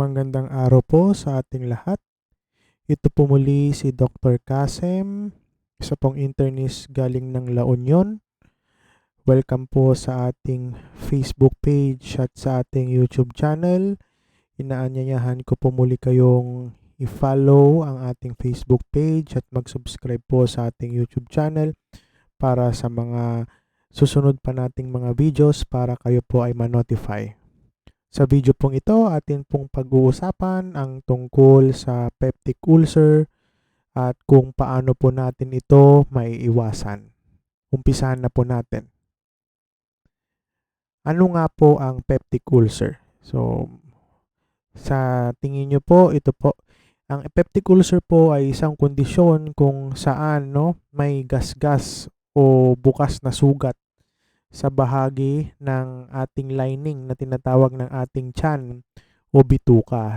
Magandang araw po sa ating lahat. Ito po muli si Dr. Kasem, isa pong internist galing ng La Union. Welcome po sa ating Facebook page at sa ating YouTube channel. Inaanyayahan ko po muli kayong i-follow ang ating Facebook page at mag-subscribe po sa ating YouTube channel para sa mga susunod pa nating mga videos para kayo po ay ma-notify. Sa video pong ito, atin pong pag-uusapan ang tungkol sa peptic ulcer at kung paano po natin ito maiiwasan. Umpisahan na po natin. Ano nga po ang peptic ulcer? So, sa tingin nyo po, ito po, ang peptic ulcer po ay isang kondisyon kung saan may gasgas o bukas na sugat sa bahagi ng ating lining na tinatawag ng ating tiyan o bituka.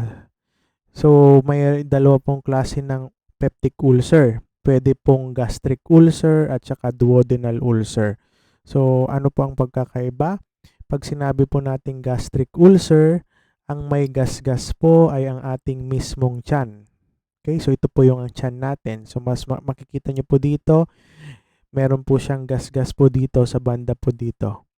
So, may dalawa pong klase ng peptic ulcer. Pwede pong gastric ulcer at saka duodenal ulcer. So, ano po ang pagkakaiba? Pag sinabi po nating gastric ulcer, ang may gasgas po ay ang ating mismong tiyan. Okay, so ito po yung tiyan natin. So, mas makikita nyo po dito, meron po siyang gasgas po dito sa banda po dito.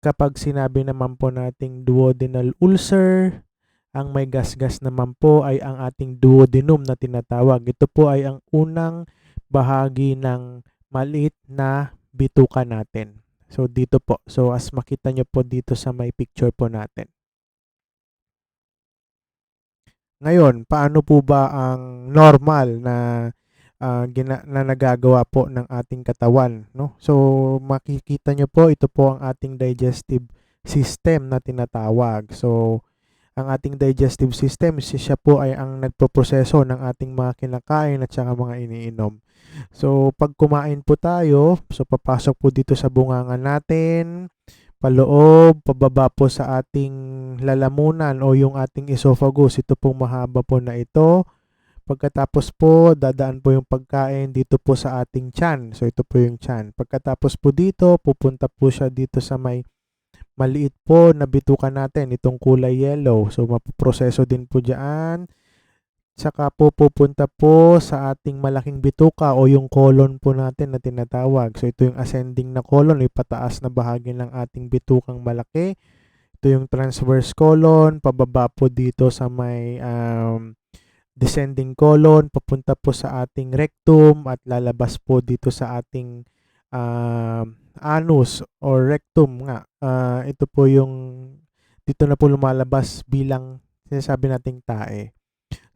Kapag sinabi naman po nating duodenal ulcer, ang may gasgas naman po ay ang ating duodenum na tinatawag. Ito po ay ang unang bahagi ng maliit na bituka natin. So dito po. So as makita nyo po dito sa may picture po natin. Ngayon, paano po ba ang normal na nagagawa po ng ating katawan, no? So makikita nyo po, ito po ang ating digestive system na tinatawag. So ang ating digestive system, siya po ay ang nagpoproseso ng ating mga kinakain at saka mga iniinom. So pag kumain po tayo, so papasok po dito sa bunganga natin, paloob, pababa po sa ating lalamunan o yung ating esophagus. Ito pong mahaba po na ito. Pagkatapos po, dadaan po yung pagkain dito po sa ating tiyan. So, ito po yung tiyan. Pagkatapos po dito, pupunta po siya dito sa may maliit po na bituka natin, itong kulay yellow. So, mapoproseso din po dyan. Saka po pupunta po sa ating malaking bituka o yung colon po natin na tinatawag. So, ito yung ascending na colon, yung pataas na bahagi ng ating bitukang malaki. Ito yung transverse colon, pababa po dito sa may descending colon, papunta po sa ating rectum at lalabas po dito sa ating anus or rectum nga. Ito po yung dito na po lumalabas bilang sinasabi nating tae.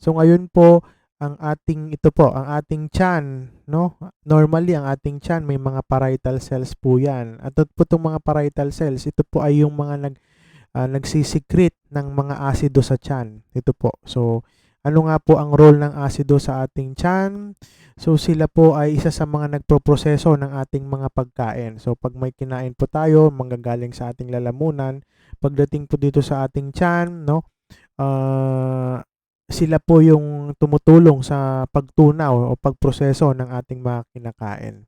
So ngayon po ang ating ating tiyan, no? Normally ang ating tiyan may mga parietal cells po 'yan. At ito po itong mga parietal cells, ito po ay yung mga nagsisikret ng mga asido sa tiyan. Ito po. So ano nga po ang role ng asido sa ating tiyan? So sila po ay isa sa mga nagproproseso ng ating mga pagkain. So pag may kinain po tayo, manggagaling sa ating lalamunan, pagdating po dito sa ating tiyan, no? Sila po yung tumutulong sa pagtunaw o pagproseso ng ating mga kinakain.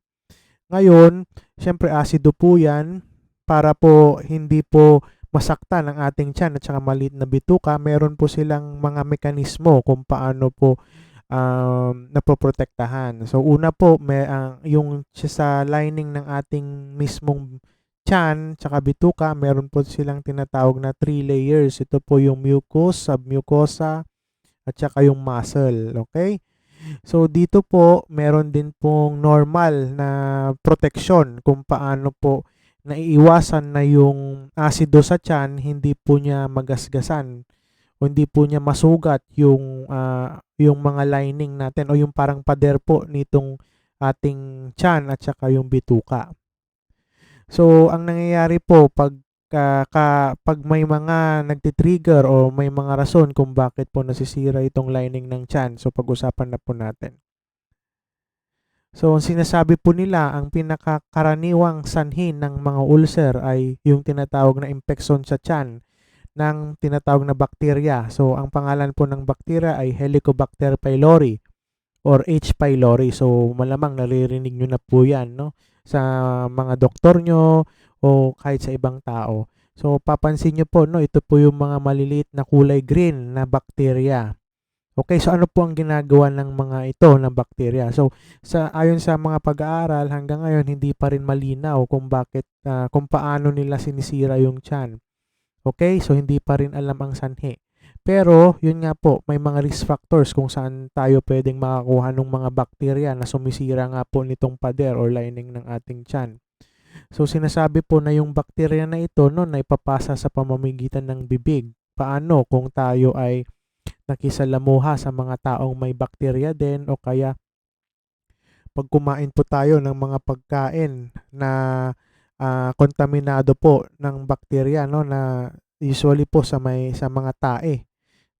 Ngayon, syempre asido po 'yan para po hindi po masaktan ang ating tiyan at saka maliit na bituka. Meron po silang mga mekanismo kung paano po napoprotektahan. So una po, yung sa lining ng ating mismong tiyan tsaka bituka, meron po silang tinatawag na 3 layers. Ito po yung mucus, submucosa, at saka yung muscle. Okay? So dito po, meron din pong normal na protection kung paano po naiiwasan na yung asido sa tiyan, hindi po niya magasgasan o hindi po niya masugat yung mga lining natin o yung parang pader po nitong ating tiyan at saka yung bituka. So ang nangyayari po pag may mga nagtitrigger o may mga rason kung bakit po nasisira itong lining ng tiyan, so pag-usapan na po natin. So, ang sinasabi po nila, ang pinakakaraniwang sanhi ng mga ulcer ay yung tinatawag na impeksyon sa tiyan ng tinatawag na bakterya. So, ang pangalan po ng bakterya ay Helicobacter pylori or H. pylori. So, malamang naririnig nyo na po yan, no? Sa mga doktor nyo o kahit sa ibang tao. So, papansin niyo po, no, ito po yung mga maliliit na kulay green na bakterya. Okay, so ano po ang ginagawa ng mga ito na bakterya? So, ayon sa mga pag-aaral hanggang ngayon hindi pa rin malinaw kung bakit kung paano nila sinisira yung tiyan. Okay, so hindi pa rin alam ang sanhi. Pero yun nga po, may mga risk factors kung saan tayo pwedeng makakuha ng mga bakterya na sumisira nga po nitong pader or lining ng ating tiyan. So sinasabi po na yung bakterya na ito no na ipapasa sa pamamagitan ng bibig. Paano kung tayo ay nakisalamuha sa mga taong may bakterya din o kaya pag kumain po tayo ng mga pagkain na kontaminado po ng bakterya no na usually po sa mga tae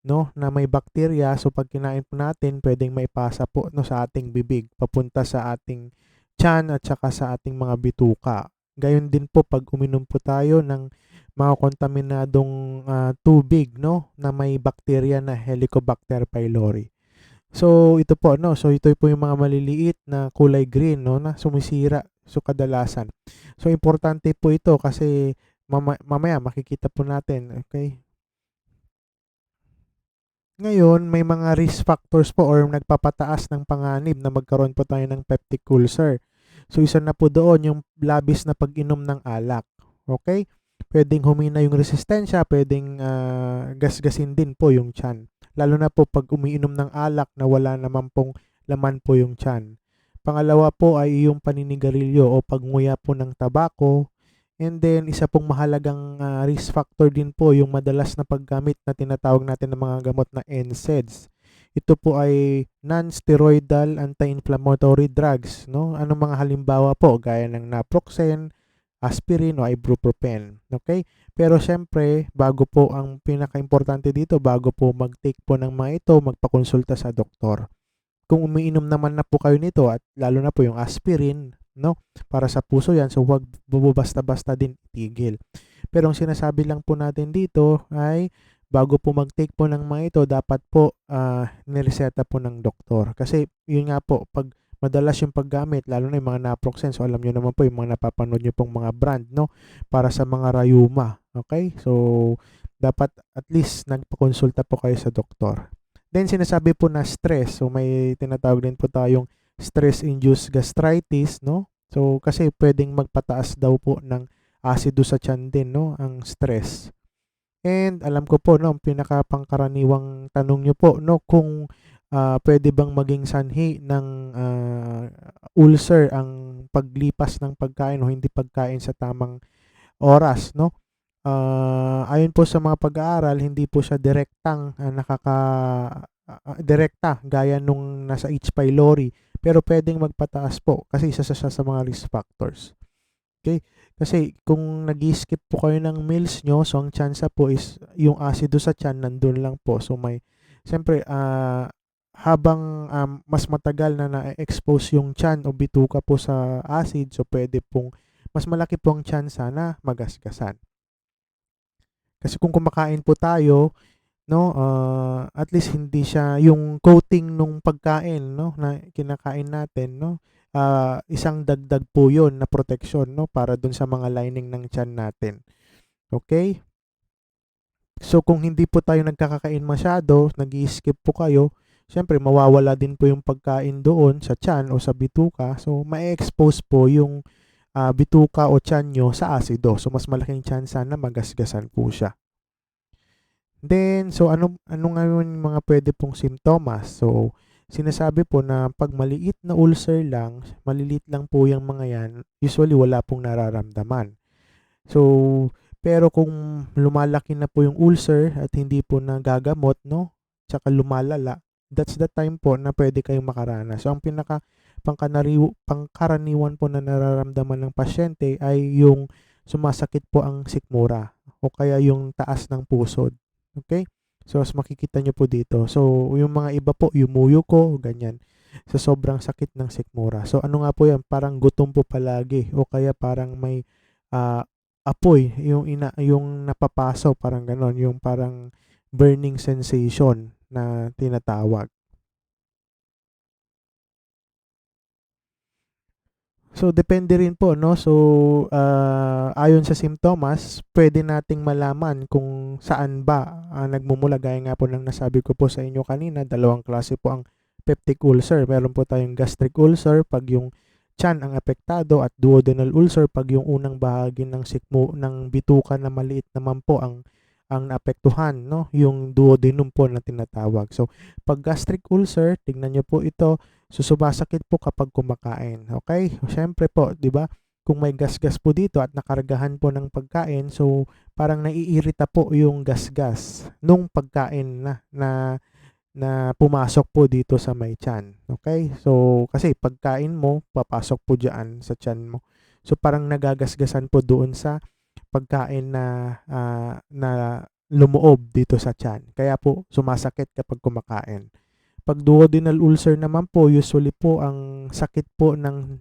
no na may bakterya, so pag kinain po natin pwedeng maipasa po no sa ating bibig papunta sa ating tiyan at saka sa ating mga bituka. Gayon din po pag uminom po tayo ng mga kontaminadong tubig no na may bakterya na Helicobacter pylori. So ito po no, so ito po yung mga maliliit na kulay green no na sumisira so kadalasan. So importante po ito kasi mamaya makikita po natin, okay? Ngayon, may mga risk factors po or nagpapataas ng panganib na magkaroon po tayo ng peptic ulcer. So, isa na po doon yung labis na pag-inom ng alak. Okay? Pwedeng humina yung resistensya, pwedeng gasgasin din po yung tiyan. Lalo na po pag umiinom ng alak na wala naman pong laman po yung tiyan. Pangalawa po ay yung paninigarilyo o pagnguya po ng tabako. And then, isa pong mahalagang risk factor din po yung madalas na paggamit na tinatawag natin ng mga gamot na NSAIDs. Ito po ay non-steroidal anti-inflammatory drugs. No? Anong mga halimbawa po? Gaya ng naproxen, aspirin o ibuprofen. Okay? Pero syempre, bago po ang pinaka-importante dito, bago po mag-take po ng mga ito, magpakonsulta sa doktor. Kung umiinom naman na po kayo nito at lalo na po yung aspirin, no? Para sa puso yan, so huwag basta-basta din itigil. Pero ang sinasabi lang po natin dito ay bago po mag-take po ng mga ito, dapat po nireseta po ng doktor. Kasi yun nga po, pag madalas yung paggamit, lalo na yung mga naproxen, so alam nyo naman po yung mga napapanood nyo pong mga brand, no? Para sa mga rayuma. Okay? So, dapat at least nagpakonsulta po kayo sa doktor. Then sinasabi po na stress. So may tinatawag din po tayong stress-induced gastritis, no? So kasi pwedeng magpataas daw po ng asido sa tiyan din, no, ang stress. And alam ko po no, ang pinakapangkaraniwang tanong nyo po no kung pwede bang maging sanhi ng ulcer ang paglipas ng pagkain o hindi pagkain sa tamang oras, no? Ayon po sa mga pag-aaral, hindi po siya direkta gaya nung nasa H. pylori, pero pwedeng magpataas po kasi isa siya sa mga risk factors. Okay? Kasi kung nag-skip po kayo ng meals nyo, so ang tsansa po is yung asido sa tiyan nandun lang po. So may, siyempre, habang mas matagal na na-expose yung tiyan o bituka po sa acid, so pwede pong mas malaki po ang tsansa na magasgasan. Kasi kung kumakain po tayo, no, at least hindi siya yung coating nung pagkain, no, na kinakain natin, no. Isang dagdag po 'yon na proteksyon, no, para dun sa mga lining ng tiyan natin. Okay? So kung hindi po tayo nagkakakain masyado, nag-i-skip po kayo, syempre mawawala din po yung pagkain doon sa tiyan o sa bituka. So ma-expose po yung bituka o tiyan nyo sa asido. So mas malaking tsansa na magasgasan po siya. Then, so ano nga yung mga pwede pong simptomas? So, sinasabi po na pag maliit na ulcer lang, maliliit lang po yung mga yan, usually wala pong nararamdaman. So, pero kung lumalaki na po yung ulcer at hindi po nagagamot, no? Tsaka lumalala, that's the time po na pwede kayong makaranas. So, ang pangkaraniwan po na nararamdaman ng pasyente ay yung sumasakit po ang sikmura o kaya yung taas ng pusod. Okay? So, as makikita nyo po dito. So, yung mga iba po, yumuyo ko, ganyan. Sa sobrang sakit ng sikmura. So, ano nga po yan? Parang gutom po palagi. O kaya parang may ah, apoy. Yung napapaso, parang ganon. Yung parang burning sensation na tinatawag. So, depende rin po, no? So, ayon sa simptomas, pwede nating malaman kung saan ba nagmumula. Gaya nga po ng nasabi ko po sa inyo kanina, dalawang klase po ang peptic ulcer. Meron po tayong gastric ulcer pag yung tiyan ang apektado at duodenal ulcer pag yung unang bahagi ng ng bituka na maliit naman po ang naapektuhan, no? Yung duodenum po na tinatawag. So, pag gastric ulcer, tignan nyo po ito. So, sumasakit po kapag kumakain. Okay? Siyempre po, di ba? Kung may gasgas po dito at nakargahan po ng pagkain, so parang naiirita po yung gasgas nung pagkain na pumasok po dito sa may tiyan. Okay? So, kasi pagkain mo, papasok po dyan sa tiyan mo. So, parang nagagasgasan po doon sa pagkain na lumuob dito sa tiyan. Kaya po, sumasakit kapag kumakain. Pag duodenal ulcer naman po, usually po ang sakit po ng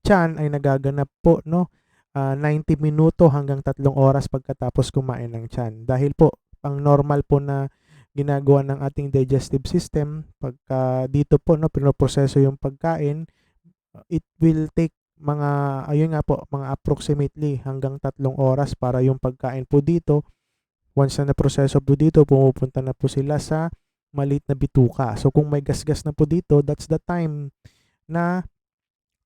tiyan ay nagaganap po, no, 90 minuto hanggang 3 oras pagkatapos kumain ng tiyan. Dahil po, ang normal po na ginagawa ng ating digestive system, pagka dito po, no, pinoproseso yung pagkain, it will take ayun nga po, mga approximately hanggang 3 oras para yung pagkain po dito. Once na naproseso po dito, pumupunta na po sila sa maliit na bituka. So, kung may gasgas na po dito, that's the time na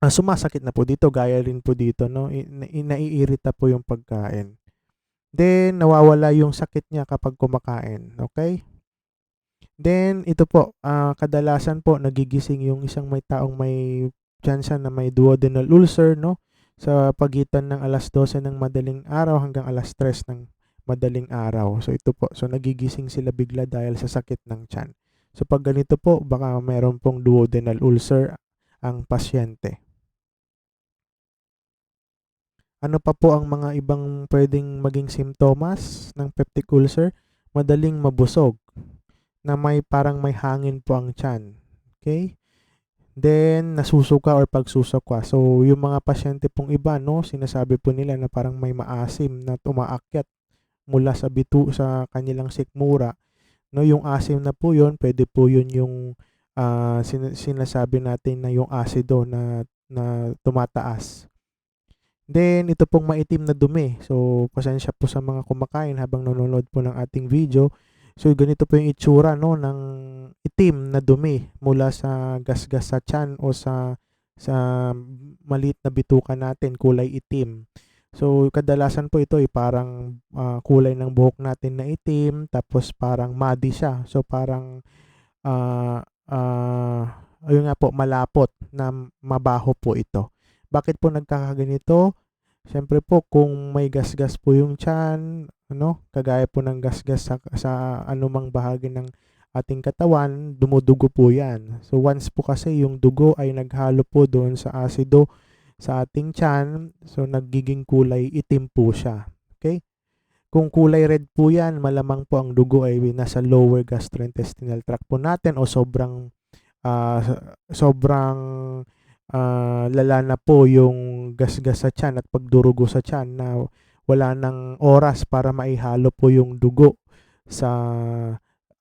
sumasakit na po dito. Gaya rin po dito, no? Naiirita po yung pagkain. Then, nawawala yung sakit niya kapag kumakain. Okay? Then, ito po, kadalasan po, nagigising yung isang may taong may tsansa na may duodenal ulcer, no? Sa pagitan ng 12:00 ng madaling araw hanggang 3:00 ng madaling araw. So, ito po. So, nagigising sila bigla dahil sa sakit ng tiyan. So, pag ganito po, baka mayroon pong duodenal ulcer ang pasyente. Ano pa po ang mga ibang pwedeng maging simptomas ng peptic ulcer? Madaling mabusog, na parang may hangin po ang tiyan. Okay? Then, nasusuka or pagsusuka. So, yung mga pasyente pong iba, no, sinasabi po nila na parang may maasim na umaakyat mula sa kanilang sikmura. No, yung asim na po yun, pwede po yun yung sinasabi natin na yung asido na tumataas. Then, ito pong maitim na dumi. So, pasensya po sa mga kumakain habang nanonood po ng ating video. So, ganito po yung itsura, no, ng itim na dumi mula sa gasgas sa tiyan o sa maliit na bituka natin, kulay itim. So, kadalasan po ito ay parang kulay ng buhok natin na itim, tapos parang muddy siya. So, parang ayun nga po, malapot na mabaho po ito. Bakit po nagkakaganito? Siyempre po, kung may gasgas po yung tiyan, ano, kagaya po ng gasgas sa anumang bahagi ng ating katawan, dumudugo po yan. So, once po kasi yung dugo ay naghalo po doon sa asido sa ating tiyan, so nagiging kulay itim po siya. Okay? Kung kulay red po yan, malamang po ang dugo ay nasa lower gastrointestinal tract po natin o sobrang sobrang lala na po yung gasgas sa tiyan at pagdurugo sa tiyan na wala ng oras para maihalo po yung dugo sa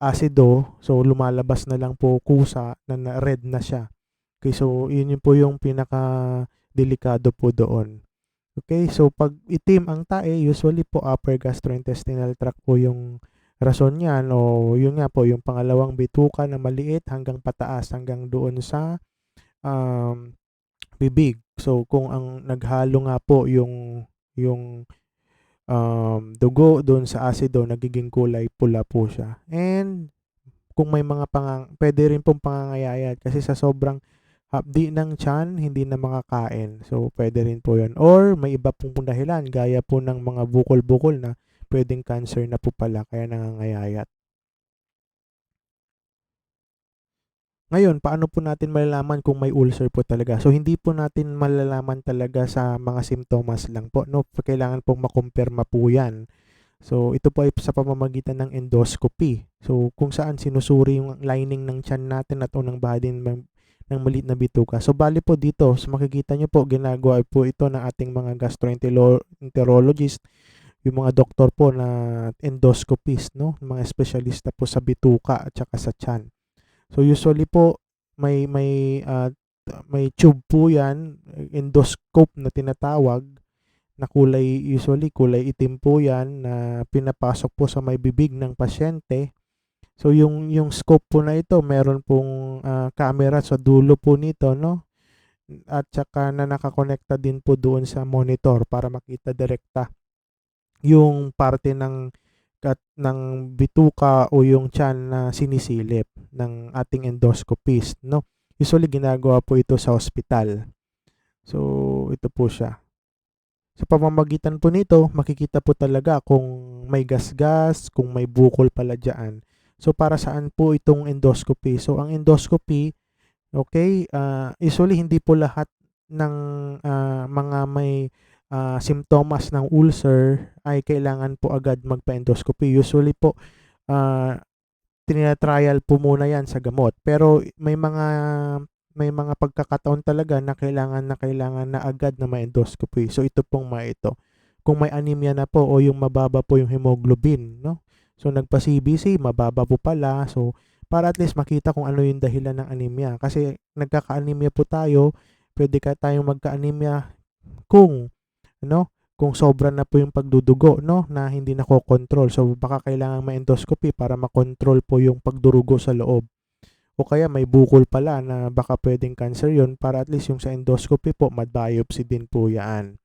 asido. So, lumalabas na lang po kusa na red na siya. Okay, so yun po yung pinaka-delikado po doon. Okay, so pag itim ang tae, usually po upper gastrointestinal tract po yung rason niyan o yun nga po yung pangalawang bituka na maliit hanggang pataas hanggang doon sa bibig. So kung ang naghalo nga po yung dugo doon sa asido, nagiging kulay pula po siya. And kung may mga pwede rin pong pangangayayat kasi sa sobrang hapdi ng tiyan, hindi na makakain. So, pwede rin po yun. Or, may iba pong dahilan, gaya po ng mga bukol-bukol na pwedeng cancer na po pala, kaya nangangayayat. Ngayon, paano po natin malalaman kung may ulcer po talaga? So, hindi po natin malalaman talaga sa mga simptomas lang po, no? Kailangan pong makumpirma po yan. So, ito po ay sa pamamagitan ng endoscopy. So, kung saan sinusuri yung lining ng tiyan natin at unang bahagi ng maliit na bituka. So, bali po dito, so makikita nyo po, ginagawa po ito ng ating mga gastroenterologist, yung mga doktor po na endoscopist, no? Mga espesyalista po sa bituka at saka sa tiyan. So, usually po, may may tube po yan, endoscope na tinatawag, na usually kulay itim po yan na pinapasok po sa may bibig ng pasyente. So yung scope po na ito, meron pong camera sa dulo po nito, no? At saka na nakakonekta din po doon sa monitor para makita direkta yung parte ng bituka o yung tiyan na sinisilip ng ating endoscopist, no? Usually ginagawa po ito sa ospital. So ito po siya. Sa pamamagitan po nito, makikita po talaga kung may gasgas, kung may bukol pala dyan. So para saan po itong endoscopy? So ang endoscopy, okay, usually hindi po lahat ng mga may simptomas ng ulcer ay kailangan po agad magpa-endoscopy. Usually po, tina-trial po muna yan sa gamot. Pero may mga pagkakataon talaga na kailangan na agad na ma-endoscopy. So ito pong ito. Kung may anemia na po o yung mababa po yung hemoglobin, no? So nagpa-CBC, mababa po pala. So para at least makita kung ano yung dahilan ng anemia. Kasi nagkaka-anemia po tayo, pwede tayong magka-anemia kung kung sobra na po yung pagdudugo, no, na hindi nakokontrol. So baka kailangan ma-endoscopy para makontrol po yung pagdurugo sa loob. O kaya may bukol pala na baka pwedeng cancer yun, para at least yung sa endoscopy po, ma-biopsy din po yan.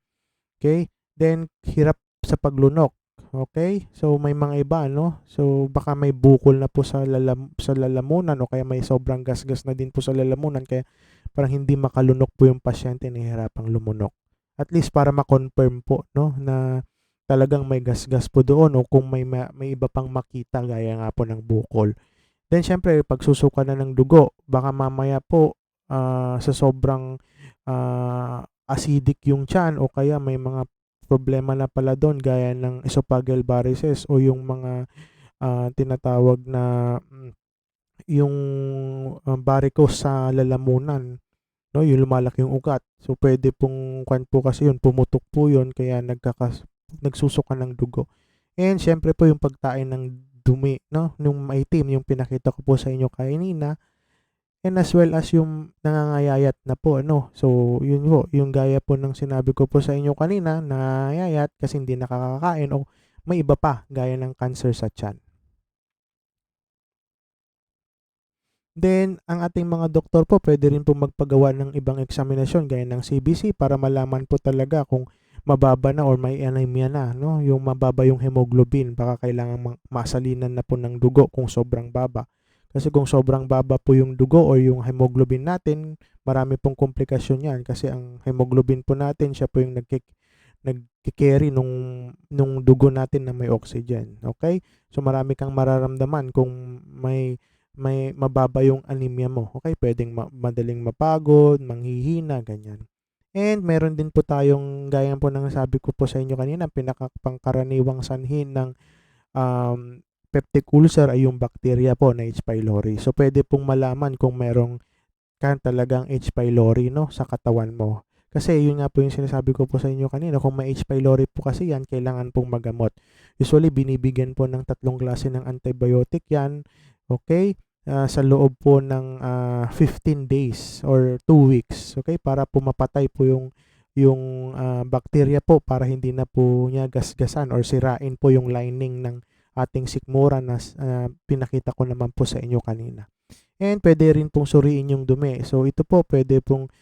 Okay? Then, hirap sa paglunok. Okay? So, may mga iba, no? So, baka may bukol na po sa lalamunan o kaya may sobrang gasgas na din po sa lalamunan, kaya parang hindi makalunok po yung pasyente, nahihirapang lumunok. At least para ma-confirm po, no, na talagang may gasgas po doon o kung may iba pang makita gaya nga po ng bukol. Then syempre pagsusuka na ng dugo, baka mamaya po sa sobrang acidic yung tiyan o kaya may mga problema na pala doon gaya ng esophageal varices o yung mga tinatawag na yung varicose sa lalamunan, no, yung lumalaki yung ugat. So pwede pong po kasi yun, pumutok po yun kaya nagsusuka ng dugo. And syempre po yung pagtain ng dumi, no, nung maitim yung pinakita ko po sa inyo kanina, and as well as yung nangangayayat na po, ano. So yun po, yung gaya po ng sinabi ko po sa inyo kanina, nangangayayat kasi hindi nakakakain o may iba pa gaya ng cancer sa tiyan. Then, ang ating mga doktor po, pwede rin po magpagawa ng ibang eksaminasyon gaya ng CBC para malaman po talaga kung mababa na or may anemia na, no? Yung mababa yung hemoglobin, baka kailangan masalinan na po ng dugo kung sobrang baba. Kasi kung sobrang baba po yung dugo or yung hemoglobin natin, marami pong komplikasyon yan. Kasi ang hemoglobin po natin, siya po yung nagkikerry nung dugo natin na may oxygen. Okay? So marami kang mararamdaman kung may mababa yung anemia mo. Okay, pwedeng madaling mapagod, manghihina, ganyan. And meron din po tayong, gaya po ng sabi ko po sa inyo kanina, pinakapangkaraniwang sanhi ng peptic ulcer ay yung bacteria po na H. pylori. So pwede pong malaman kung merong talagang H. pylori, no, sa katawan mo. Kasi yun nga po yung sinasabi ko po sa inyo kanina, kung may H. pylori po kasi yan, kailangan pong magamot. Usually, binibigyan po ng 3 klase ng antibiotic yan. Okay? Sa loob po ng 15 days or 2 weeks. Okay? Para po mapatay po yung bacteria po para hindi na po niya gasgasan or sirain po yung lining ng ating sikmura na pinakita ko naman po sa inyo kanina. And pwede rin pong suriin yung dumi. So ito po pwede pong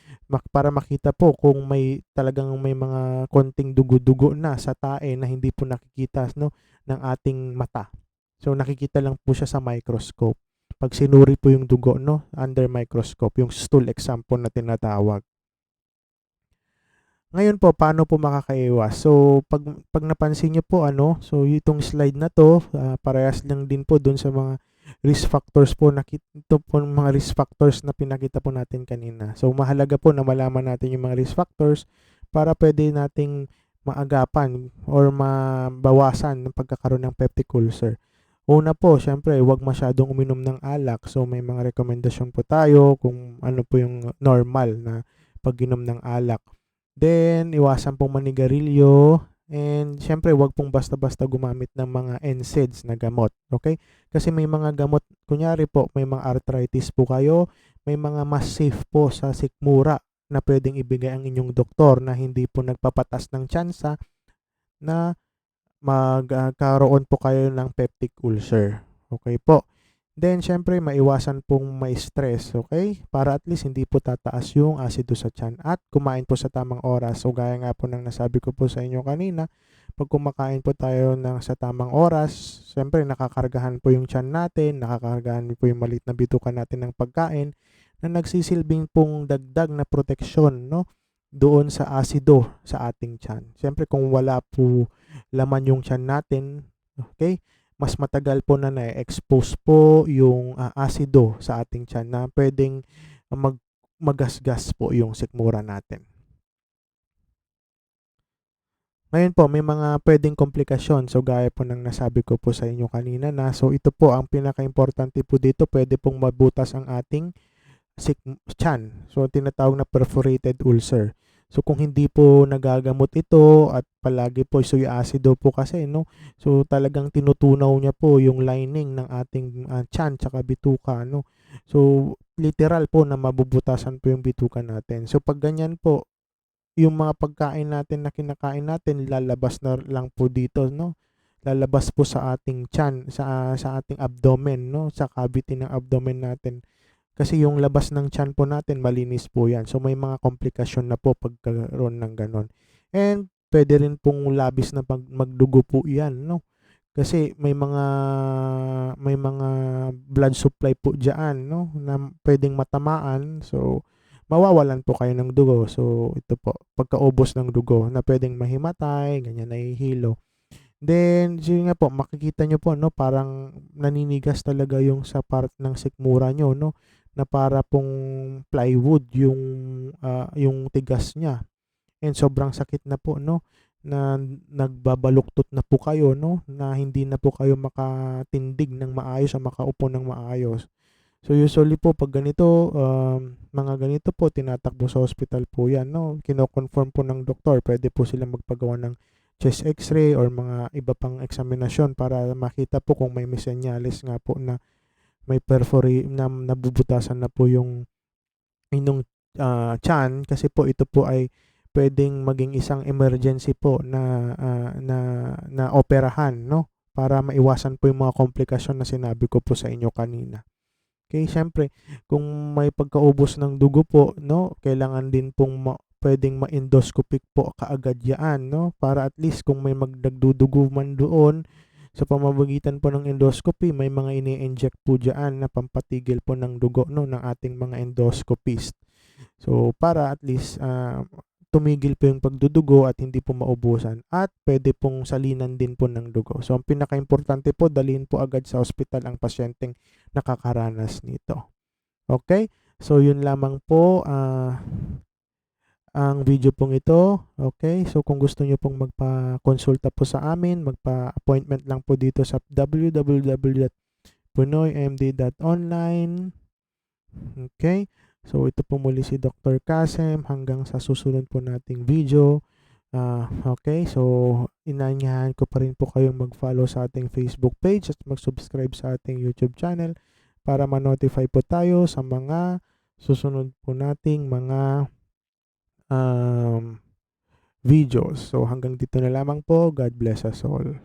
para makita po kung talagang may mga konting dugo-dugo na sa tae na hindi po nakikita, no, ng ating mata. So nakikita lang po siya sa microscope. Pag sinuri po yung dugo, no, under microscope, yung stool exam po na tinatawag. Ngayon po, paano po makakaiwas? So, pag napansin nyo po, so itong slide na to, parehas lang din po dun sa mga risk factors po, ito po mga risk factors na pinakita po natin kanina. So, mahalaga po na malaman natin yung mga risk factors para pwede nating maagapan or mabawasan ng pagkakaroon ng peptic ulcer. Una po, syempre, huwag masyadong uminom ng alak. So, may mga rekomendasyon po tayo kung ano po yung normal na pag-inom ng alak. Then, iwasan pong manigarilyo. And siyempre, wag pong basta-basta gumamit ng mga NSAIDs na gamot, okay? Kasi may mga gamot, kunyari po, may mga arthritis po kayo, may mga mas safe po sa sikmura na pwedeng ibigay ang inyong doktor na hindi po nagpapatas ng tsansa na magkaroon po kayo ng peptic ulcer. Okay po. Then, syempre, maiwasan pong ma-stress, okay? Para at least hindi po tataas yung asido sa tiyan at kumain po sa tamang oras. So, gaya nga po ng nasabi ko po sa inyo kanina, pag kumakain po tayo sa tamang oras, syempre, nakakargahan po yung tiyan natin, nakakargahan po yung maliit na bituka natin ng pagkain na nagsisilbing pong dagdag na proteksyon, no? Doon sa asido sa ating tiyan. Syempre, kung wala po laman yung tiyan natin, okay? Mas matagal po na na-expose po yung asido sa ating tiyan na pwedeng magasgas po yung sikmura natin. Ngayon po, may mga pwedeng komplikasyon. So, gaya po ng nasabi ko po sa inyo kanina na, so ito po, ang pinaka-importante po dito, pwede pong mabutas ang ating tiyan. So, tinatawag na perforated ulcer. So, kung hindi po nagagamot ito at palagi po soy acido po kasi, no? So, talagang tinutunaw niya po yung lining ng ating tiyan tsaka bituka, no? So, literal po na mabubutasan po yung bituka natin. So, pag ganyan po, yung mga pagkain natin na kinakain natin, lalabas na lang po dito, no? Lalabas po sa ating tiyan, sa ating abdomen, no? Sa cavity ng abdomen natin. Kasi yung labas ng tiyan po natin, malinis po yan. So, may mga komplikasyon na po pagkaroon ng ganon. And, pwede rin pong labis na magdugo po yan, no? Kasi may mga blood supply po diyan, no, na pwedeng matamaan. So, mawawalan po kayo ng dugo. So, ito po, pagkaubos ng dugo na pwedeng mahimatay, ganyan, nahihilo. Then, yun nga po, makikita nyo po, no, parang naninigas talaga yung sa part ng sikmura nyo, no, na para pong plywood yung tigas niya. And sobrang sakit na po, no, na nagbabaluktot na po kayo, no, na hindi na po kayo makatindig ng maayos o makaupo ng maayos. So, usually po, pag ganito, mga ganito po, tinatakbo sa hospital po yan, no, kino-confirm po ng doktor, pwede po sila magpagawa ng chest x-ray or mga iba pang eksaminasyon para makita po kung may senyales nga po na may na nabubutasan na po yung inyong tiyan, kasi po ito po ay pwedeng maging isang emergency po na operahan, no, para maiwasan po yung mga komplikasyon na sinabi ko po sa inyo kanina. Okay, siyempre, kung may pagkaubos ng dugo po, no, kailangan din pong pwedeng ma-endoscopic po kaagad yan, no, para at least kung may magdagdudugo man doon, sa pamamagitan po ng endoscopy, may mga ini-inject po dyan na pampatigil po ng dugo, no, ng ating mga endoscopist. So, para at least tumigil po yung pagdudugo at hindi po maubusan. At pwede pong salinan din po ng dugo. So, ang pinaka-importante po, dalhin po agad sa ospital ang pasyenteng nakakaranas nito. Okay? So, yun lamang po ang video pong ito. Okay? So, kung gusto nyo pong magpa-konsulta po sa amin, magpa-appointment lang po dito sa www.punoymd.online. Okay? So, ito po muli si Dr. Kasem. Hanggang sa susunod po nating video. Okay, so inanyahan ko pa rin po kayong mag-follow sa ating Facebook page at mag-subscribe sa ating YouTube channel para ma-notify po tayo sa mga susunod po nating mga videos. So, hanggang dito na lamang po. God bless us all.